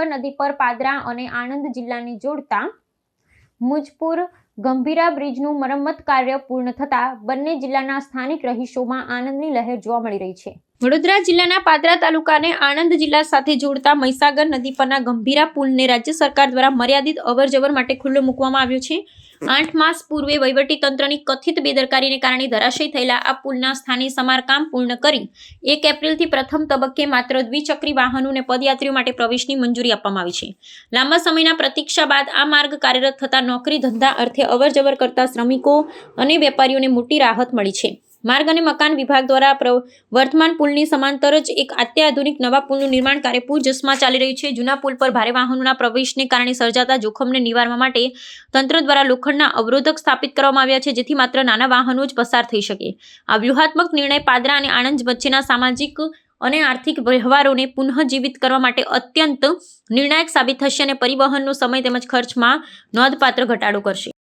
મહીસાગર નદી પર પાદરા અને આણંદ જિલ્લાને જોડતા મુજપુર ગંભીરા બ્રિજનું મરમ્મત કાર્ય પૂર્ણ થતાં બંને જિલ્લાના સ્થાનિક રહીશોમાં આનંદની લહેર જોવા મળી રહી છે। વડોદરા જિલ્લાના પાદરા તાલુકાને આણંદ જિલ્લા સાથે જોડતા મહીસાગર નદી પરના ગંભીરા પુલને રાજ્ય સરકાર દ્વારા મર્યાદિત અવરજવર માટે ખુલ્લો મૂકવામાં આવ્યો છે। 8 માસ પૂર્વે વહીવટીતંત્રની કથિત બેદરકારીને કારણે ધરાશયી થયેલા આ પુલના સ્થાને સમારકામ પૂર્ણ કરી 1 એપ્રિલથી પ્રથમ તબક્કે માત્ર દ્વિચક્રી વાહનો અને પદયાત્રીઓ માટે પ્રવેશની મંજૂરી આપવામાં આવી છે। લાંબા સમયના પ્રતીક્ષા બાદ આ માર્ગ કાર્યરત થતાં નોકરી ધંધા અર્થે અવરજવર કરતા શ્રમિકો અને વેપારીઓને મોટી રાહત મળી છે। માર્ગ અને મકાન વિભાગ દ્વારા વર્તમાન પુલની સમાંતર જ એક અત્યાધુનિક નવા પુલનું નિર્માણ કાર્ય પૂરજોશમાં ચાલી રહ્યું છે। જૂના પુલ પર ભારે વાહનોના પ્રવેશને કારણે સર્જાતા જોખમને નિવારવા માટે તંત્ર દ્વારા લોખંડના અવરોધક સ્થાપિત કરવામાં આવ્યા છે, જેથી માત્ર નાના વાહનો જ પસાર થઈ શકે। આ વ્યૂહાત્મક નિર્ણય પાદરા અને આણંદ વચ્ચેના સામાજિક અને આર્થિક વ્યવહારોને પુનઃજીવિત કરવા માટે અત્યંત નિર્ણાયક સાબિત થશે અને પરિવહનનો સમય તેમજ ખર્ચમાં નોંધપાત્ર ઘટાડો કરશે।